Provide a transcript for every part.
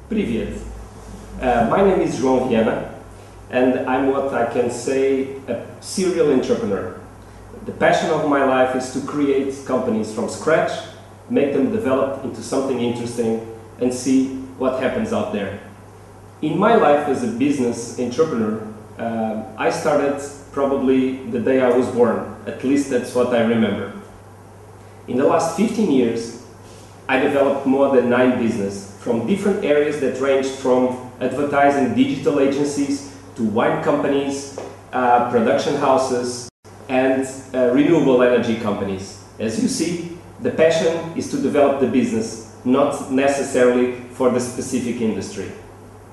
Привет. My name is João Viana, and I'm what I can say a serial entrepreneur. The passion of my life is to create companies from scratch, make them develop into something interesting, and see what happens out there. In my life as a business entrepreneur, I started probably the day I was born. At least that's what I remember. In the last 15 years, I developed more than 9 businesses from different areas that ranged from advertising digital agencies to wine companies, production houses, and renewable energy companies. As you see, the passion is to develop the business, not necessarily for the specific industry.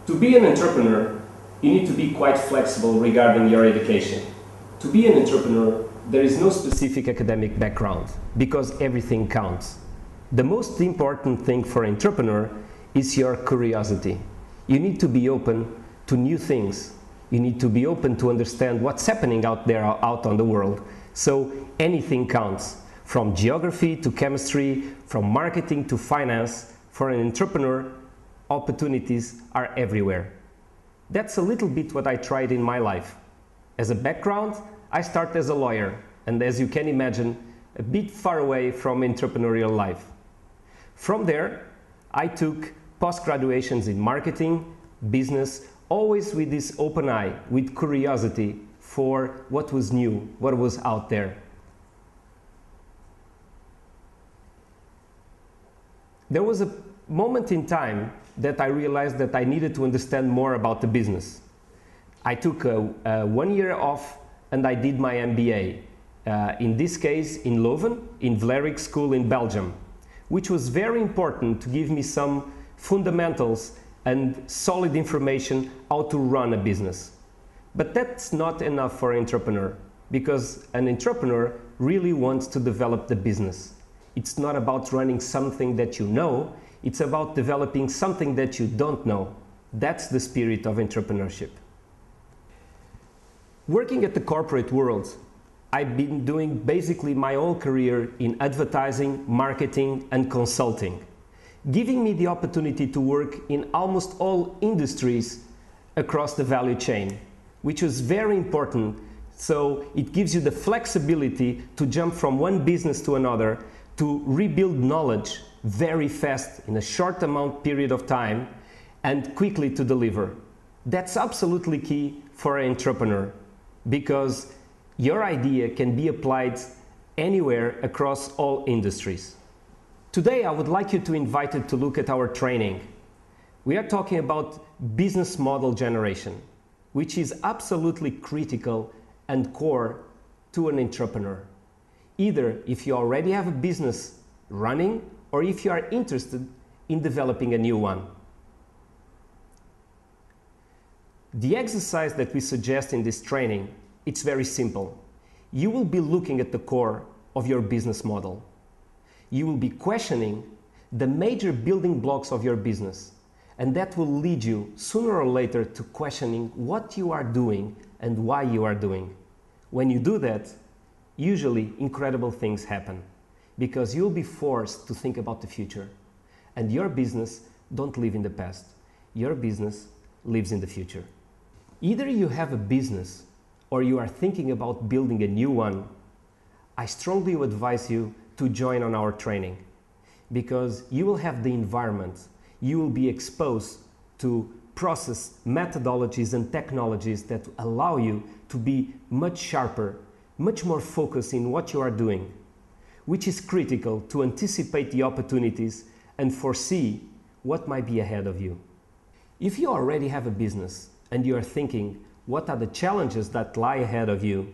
To be an entrepreneur, you need to be quite flexible regarding your education. To be an entrepreneur, there is no specific academic background because everything counts. The most important thing for an entrepreneur is your curiosity. You need to be open to new things. You need to be open to understand what's happening out there, out on the world. So anything counts, from geography to chemistry, from marketing to finance. For an entrepreneur, opportunities are everywhere. That's a little bit what I tried in my life. As a background, I started as a lawyer, and as you can imagine, a bit far away from entrepreneurial life. From there, I took post-graduations in marketing, business, always with this open eye, with curiosity for what was new, what was out there. There was a moment in time that I realized that I needed to understand more about the business. I took 1 year off and I did my MBA. In this case, in Leuven, in Vlerick School in Belgium, which was very important to give me some fundamentals and solid information how to run a business. But that's not enough for an entrepreneur, because an entrepreneur really wants to develop the business. It's not about running something that you know, it's about developing something that you don't know. That's the spirit of entrepreneurship. Working at the corporate world, I've been doing basically my whole career in advertising, marketing, and consulting, giving me the opportunity to work in almost all industries across the value chain, which was very important. So it gives you the flexibility to jump from one business to another, to rebuild knowledge very fast in a short period of time, and quickly to deliver. That's absolutely key for an entrepreneur, because your idea can be applied anywhere across all industries. Today, I would like you to invite you to look at our training. We are talking about business model generation, which is absolutely critical and core to an entrepreneur. Either if you already have a business running or if you are interested in developing a new one. The exercise that we suggest in this training, it's very simple. You will be looking at the core of your business model. You will be questioning the major building blocks of your business, and that will lead you sooner or later to questioning what you are doing and why you are doing. When you do that, usually incredible things happen, because you'll be forced to think about the future, and your business don't live in the past. Your business lives in the future. Either you have a business or you are thinking about building a new one, I strongly advise you to join on our training, because you will have the environment, you will be exposed to process methodologies and technologies that allow you to be much sharper, much more focused in what you are doing, which is critical to anticipate the opportunities and foresee what might be ahead of you. If you already have a business and you are thinking, what are the challenges that lie ahead of you?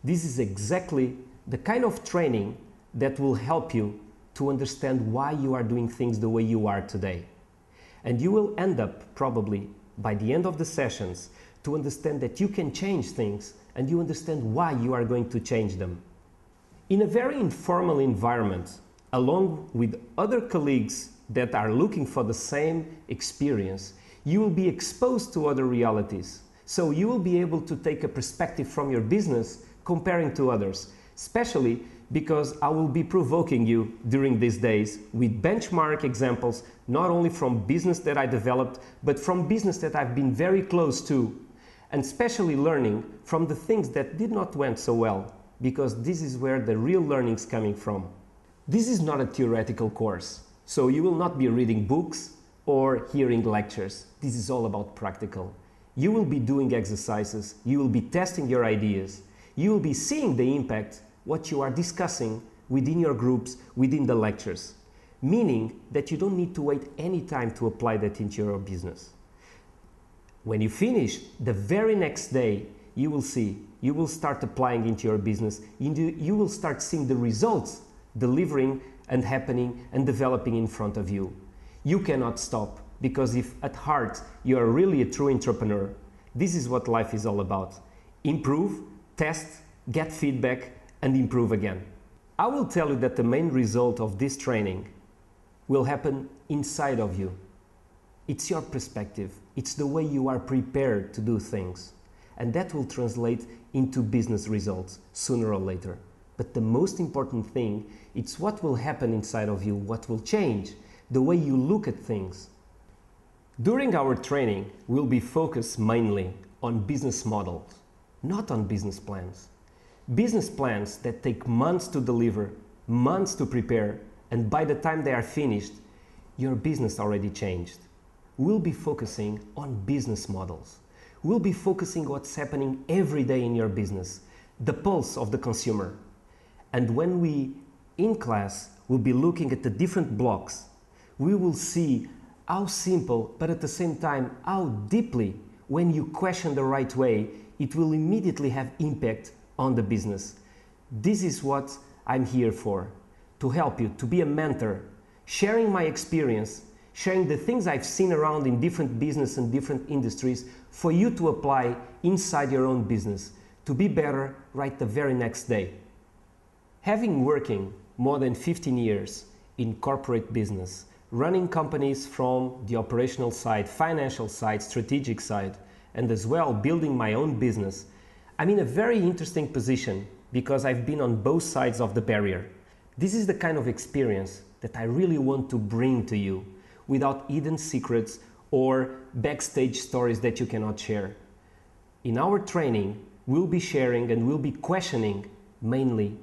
This is exactly the kind of training that will help you to understand why you are doing things the way you are today. And you will end up probably by the end of the sessions to understand that you can change things, and you understand why you are going to change them. In a very informal environment, along with other colleagues that are looking for the same experience, you will be exposed to other realities. So you will be able to take a perspective from your business comparing to others, especially because I will be provoking you during these days with benchmark examples, not only from business that I developed, but from business that I've been very close to, and especially learning from the things that did not went so well, because this is where the real learning is coming from. This is not a theoretical course, so you will not be reading books or hearing lectures. This is all about practical. You will be doing exercises, you will be testing your ideas, you will be seeing the impact what you are discussing within your groups, within the lectures, meaning that you don't need to wait any time to apply that into your business. When you finish, the very next day, you will start applying into your business, you will start seeing the results delivering and happening and developing in front of you. You cannot stop, because if at heart you are really a true entrepreneur, this is what life is all about. Improve, test, get feedback, and improve again. I will tell you that the main result of this training will happen inside of you. It's your perspective, it's the way you are prepared to do things, and that will translate into business results sooner or later. But the most important thing, it's what will happen inside of you, what will change, the way you look at things. During our training, we'll be focused mainly on business models, not on business plans. Business plans that take months to deliver, months to prepare, and by the time they are finished, your business already changed. We'll be focusing on business models. We'll be focusing what's happening every day in your business, the pulse of the consumer. And when we, in class, will be looking at the different blocks, we will see how simple, but at the same time, how deeply, when you question the right way, it will immediately have impact on the business. This is what I'm here for, to help you, to be a mentor, sharing my experience, sharing the things I've seen around in different business and different industries for you to apply inside your own business, to be better right the very next day. Having working more than 15 years in corporate business, running companies from the operational side, financial side, strategic side, and as well building my own business, I'm in a very interesting position because I've been on both sides of the barrier. This is the kind of experience that I really want to bring to you without hidden secrets or backstage stories that you cannot share. In our training, we'll be sharing and we'll be questioning mainly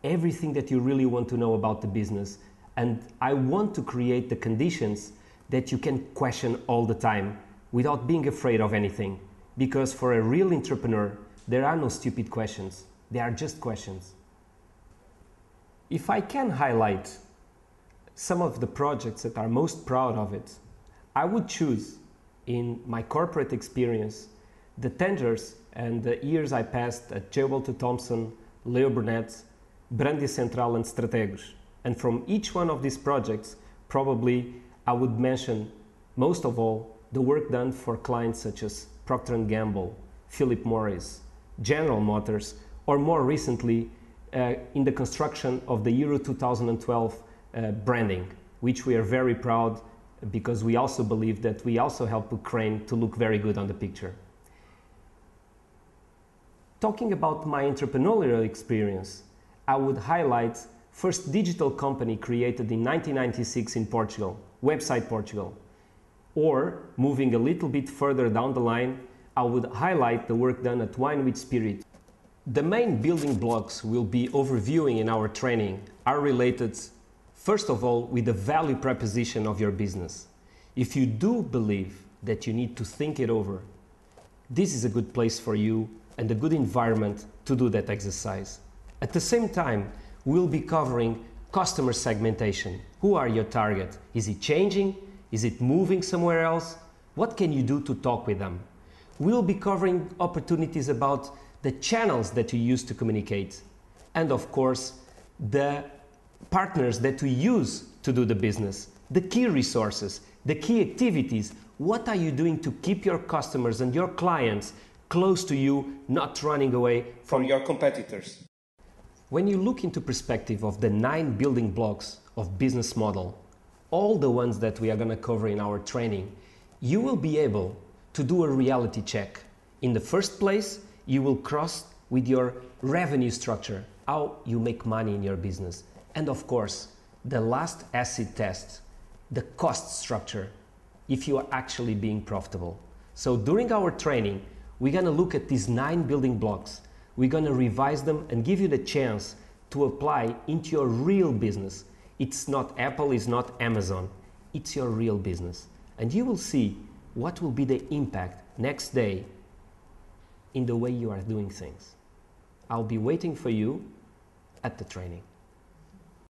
everything that you really want to know about the business, and I want to create the conditions that you can question all the time without being afraid of anything, because for a real entrepreneur, there are no stupid questions, they are just questions. If I can highlight some of the projects that are most proud of it, I would choose in my corporate experience the tenders and the years I passed at J. Walter Thompson, Leo Burnett, Brandy Central and Strategos. And from each one of these projects, probably I would mention most of all the work done for clients such as Procter & Gamble, Philip Morris, General Motors, or more recently in the construction of the Euro 2012 branding, which we are very proud because we also believe that we also help Ukraine to look very good on the picture. Talking about my entrepreneurial experience, I would highlight first digital company created in 1996 in Portugal, Website Portugal. Or, moving a little bit further down the line, I would highlight the work done at Wine with Spirit. The main building blocks we'll be overviewing in our training are related, first of all, with the value proposition of your business. If you do believe that you need to think it over, this is a good place for you and a good environment to do that exercise. At the same time, we'll be covering customer segmentation. Who are your target? Is it changing? Is it moving somewhere else? What can you do to talk with them? We'll be covering opportunities about the channels that you use to communicate. And of course, the partners that we use to do the business, the key resources, the key activities. What are you doing to keep your customers and your clients close to you, not running away from your competitors? When you look into perspective of the 9 building blocks of business model, all the ones that we are going to cover in our training, you will be able to do a reality check. In the first place, you will cross with your revenue structure. how you make money in your business. And of course, the last acid test, the cost structure, if you are actually being profitable. So during our training, we're gonna look at these 9 building blocks. We're gonna revise them and give you the chance to apply into your real business. It's not Apple, it's not Amazon, it's your real business. And you will see what will be the impact next day in the way you are doing things. I'll be waiting for you at the training.